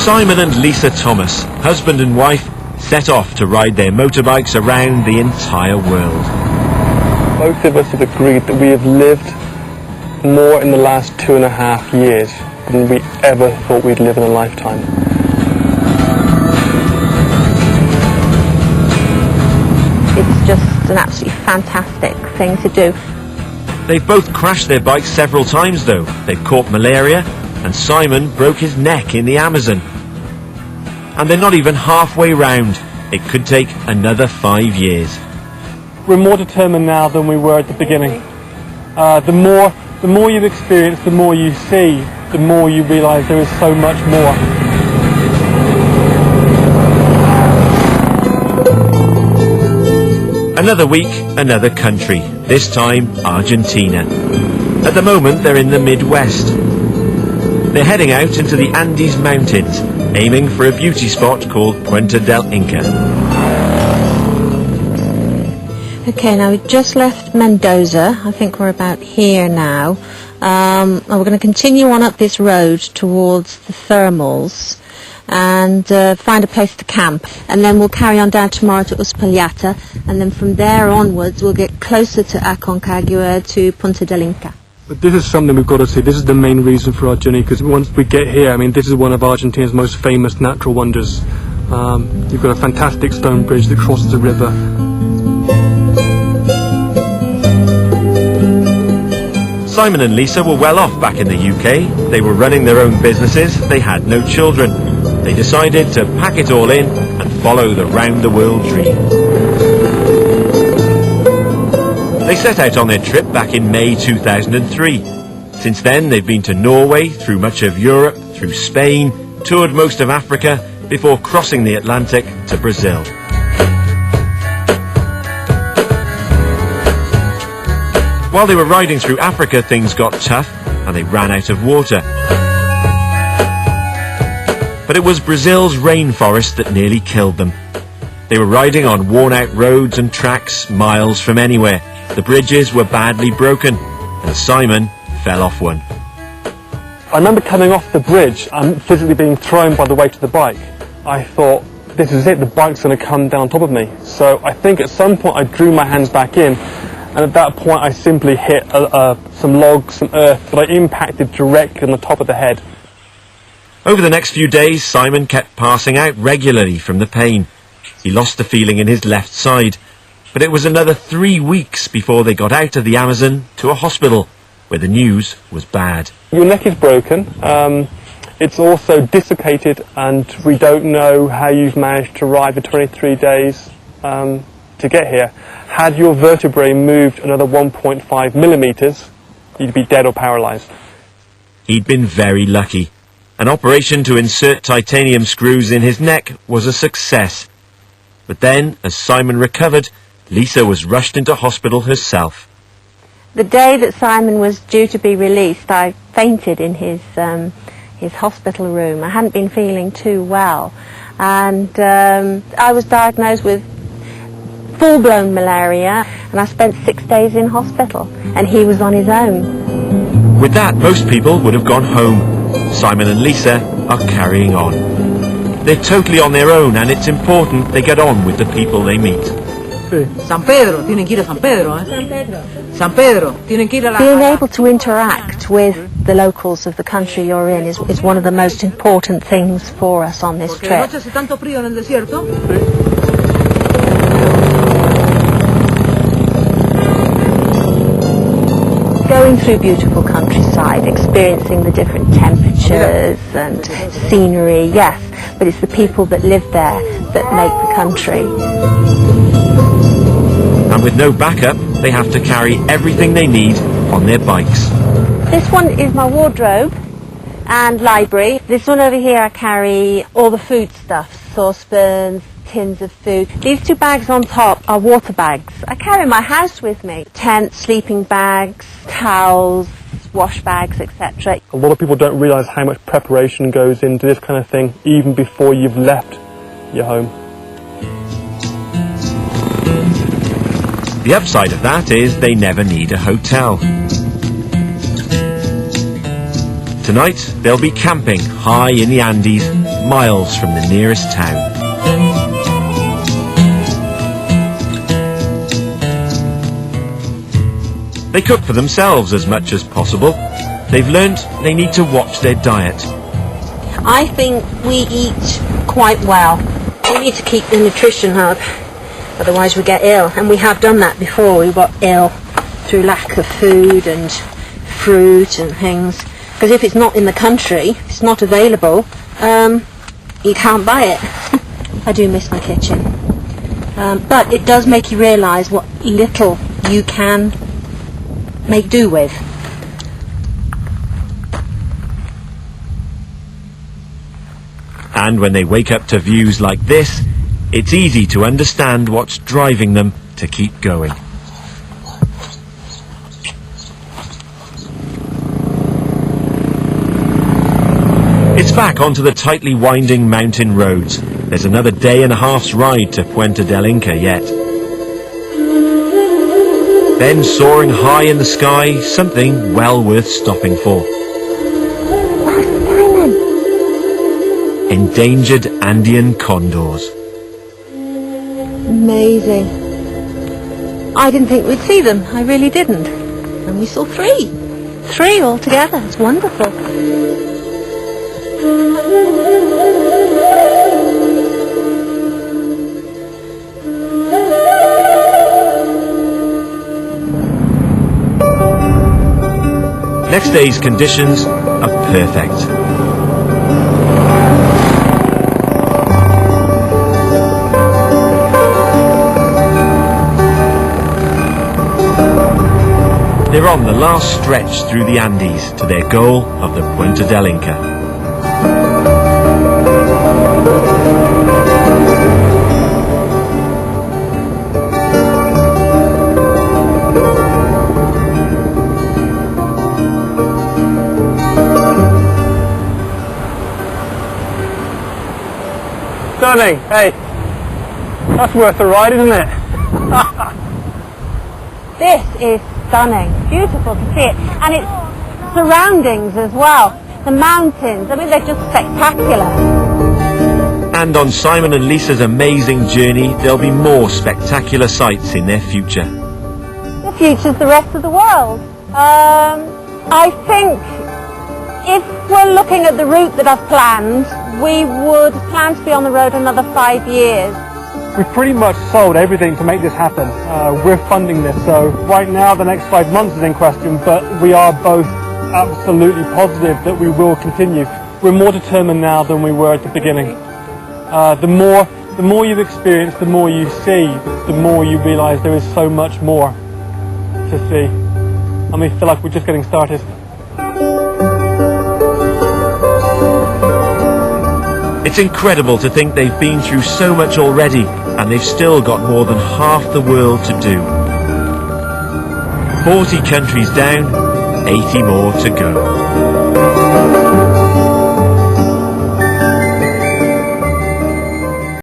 Simon and Lisa Thomas, husband and wife, set off to ride their motorbikes around the entire world. Both of us have agreed that we have lived more in the last 2.5 years than we ever thought we'd live in a lifetime. It's just an absolutely fantastic thing to do. They've both crashed their bikes several times though. They've caught malaria, and Simon broke his neck in the Amazon. And they're not even halfway round. It could take another 5 years. We're more determined now than we were at the beginning. The more you experience, the more you see, the more you realise there is so much more. Another week, another country, this time Argentina. At the moment they're in the Midwest. They're heading out into the Andes Mountains, aiming for a beauty spot called Puente del Inca. Okay, now we've just left Mendoza. I think we're about here now. And we're going to continue on up this road towards the thermals and find a place to camp. And then we'll carry on down tomorrow to Uspallata, and then from there onwards we'll get closer to Aconcagua, to Punta del Inca. But this is something we've got to see. This is the main reason for our journey, because once we get here, I mean, this is one of Argentina's most famous natural wonders. You've got a fantastic stone bridge that crosses the river. Simon and Lisa were well off back in the UK. They were running their own businesses. They had no children. They decided to pack it all in and follow the round-the-world dream. They set out on their trip back in May 2003. Since then, they've been to Norway, through much of Europe, through Spain, toured most of Africa, before crossing the Atlantic to Brazil. While they were riding through Africa, things got tough and they ran out of water. But it was Brazil's rainforest that nearly killed them. They were riding on worn-out roads and tracks miles from anywhere. The bridges were badly broken and Simon fell off one. I remember coming off the bridge and physically being thrown by the weight of the bike. I thought, this is it, the bike's going to come down on top of me. So I think at some point I drew my hands back in, and at that point I simply hit some logs, some earth, but I impacted directly on the top of the head. Over the next few days, Simon kept passing out regularly from the pain. He lost the feeling in his left side, but it was another 3 weeks before they got out of the Amazon to a hospital, where the news was bad. Your neck is broken, it's also dislocated, and we don't know how you've managed to ride for 23 days to get here. Had your vertebrae moved another 1.5 millimeters, you'd be dead or paralysed. He'd been very lucky. An operation to insert titanium screws in his neck was a success. But then, as Simon recovered, Lisa was rushed into hospital herself. The day that Simon was due to be released, I fainted in his hospital room. I hadn't been feeling too well, and I was diagnosed with full-blown malaria, and I spent 6 days in hospital, and he was on his own. With that, most people would have gone home. Simon and Lisa are carrying on. They're totally on their own, and it's important they get on with the people they meet. San Pedro, tienen que ir a San Pedro, eh? San Pedro. San Pedro, tienen que ir a la... Being able to interact with the locals of the country you're in is one of the most important things for us on this trip. Porque de noche hace tanto frío en el desierto. Going through beautiful countryside, experiencing the different temperatures and scenery, yes, but it's the people that live there that make the country. And with no backup, they have to carry everything they need on their bikes. This one is my wardrobe and library. This one over here I carry all the food stuff, saucepans, tins of food. These 2 bags on top are water bags. I carry my house with me. Tent, sleeping bags, towels, wash bags, etc. A lot of people don't realise how much preparation goes into this kind of thing, even before you've left your home. The upside of that is they never need a hotel. Tonight, they'll be camping high in the Andes, miles from the nearest town. They cook for themselves as much as possible. They've learnt they need to watch their diet. I think we eat quite well. We need to keep the nutrition up, otherwise we get ill. And we have done that before. We got ill through lack of food and fruit and things. Because if it's not in the country, it's not available, you can't buy it. I do miss my kitchen. But it does make you realise what little you can make do with. And when they wake up to views like this, it's easy to understand what's driving them to keep going. It's back onto the tightly winding mountain roads. There's another day and a half's ride to Puente del Inca yet. Then, soaring high in the sky, something well worth stopping for. Endangered Andean condors. Amazing. I didn't think we'd see them. I really didn't. And we saw three. Three altogether. It's wonderful. Next day's conditions are perfect. They're on the last stretch through the Andes to their goal of the Puente del Inca. Stunning. Hey, that's worth a ride, isn't it? This is stunning. Beautiful to see it. And its surroundings as well. The mountains. I mean, they're just spectacular. And on Simon and Lisa's amazing journey, there'll be more spectacular sights in their future. The future's the rest of the world. I think if we're looking at the route that I've planned, we would plan to be on the road another 5 years. We've pretty much sold everything to make this happen. We're funding this, so right now the next 5 months is in question, but we are both absolutely positive that we will continue. We're more determined now than we were at the beginning. The more you experience, the more you see, the more you realise there is so much more to see. And we feel like we're just getting started. It's incredible to think they've been through so much already, and they've still got more than half the world to do. 40 countries down, 80 more to go.